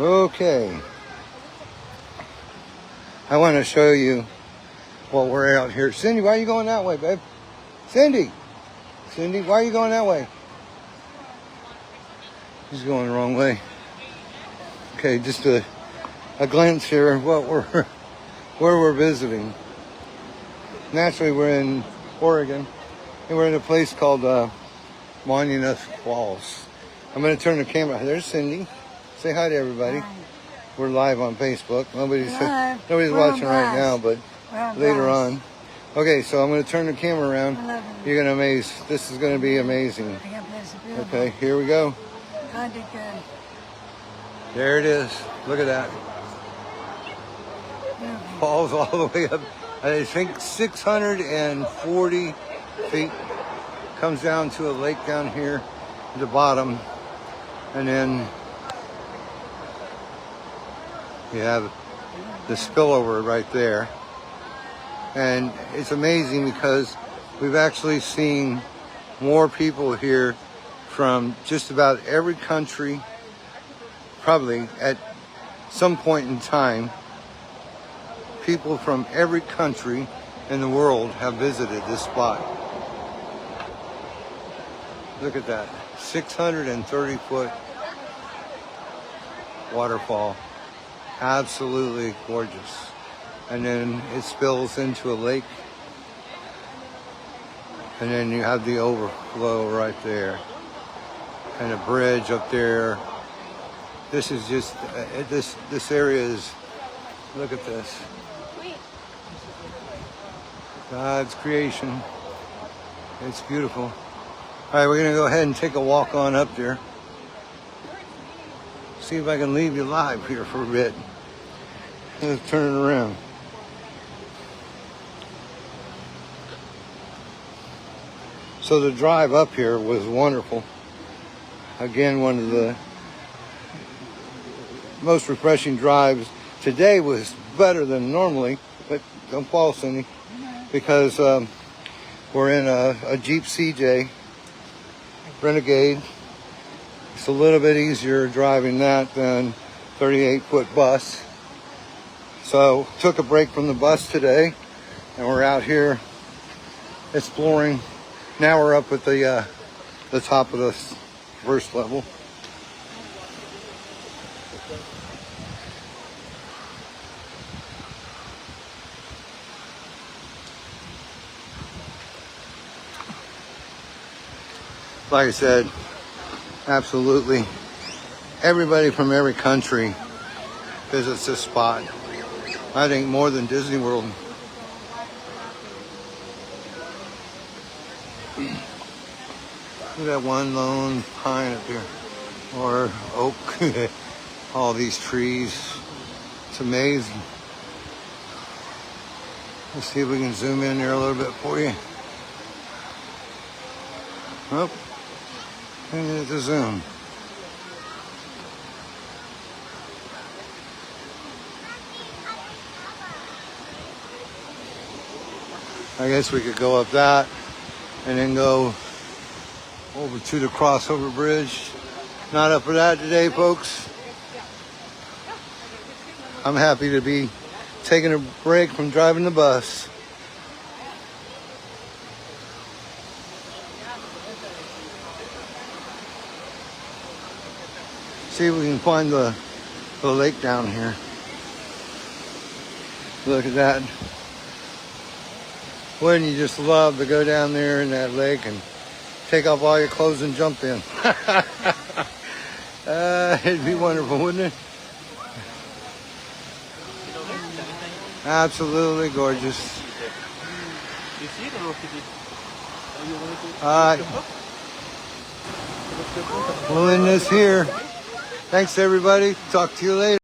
Okay. I want to show you what we're out here. Cindy, why are you going that way, babe? Cindy, why are you going that way? She's going the wrong way. Okay, just a glance here of what where we're visiting. Naturally, we're in Oregon, and we're in a place called Multnomah Falls. I'm going to turn the camera. There's Cindy. Say hi to everybody. Hi. We're live on Facebook. Nobody's We're watching on right now, but later blast. on. Okay, so I'm going to turn the camera around. I love it. You're going to amaze. This is going to be amazing. I got blessed and beautiful. Okay, here we go. God did good. There it is. Look at that. Beautiful. Falls all the way up. I think 640 feet. Comes down to a lake down here at the bottom. And then you have the spillover right there. And it's amazing because we've actually seen more people here from just about every country, probably at some point in time. People from every country in the world have visited this spot. Look at that, 630-foot waterfall. Absolutely gorgeous. And then it spills into a lake. And then you have the overflow right there. And a bridge up there. This is just, this area is, look at this. God's creation. It's beautiful. All right, we're gonna go ahead and take a walk on up there. See if I can leave you live here for a bit. Let's turn it around. So the drive up here was wonderful. Again, one of the most refreshing drives. Today was better than normally, but don't fall, Cindy, because we're in a Jeep CJ Renegade. It's a little bit easier driving that than 38-foot bus. So took a break from the bus today, and we're out here exploring. Now we're up at the top of the first level. Like I said, absolutely everybody from every country visits this spot. I think more than Disney World. Look at that one lone pine up here, or oak. All these trees. It's amazing. Let's see if we can zoom in there a little bit for you. Oh, and there's the zoom. I guess we could go up that and then go over to the crossover bridge. Not up for that today, folks. I'm happy to be taking a break from driving the bus. See if we can find the lake down here. Look at that. Wouldn't you just love to go down there in that lake and take off all your clothes and jump in? It'd be wonderful, wouldn't it? Absolutely gorgeous. All right. We'll end this here. Thanks, everybody. Talk to you later.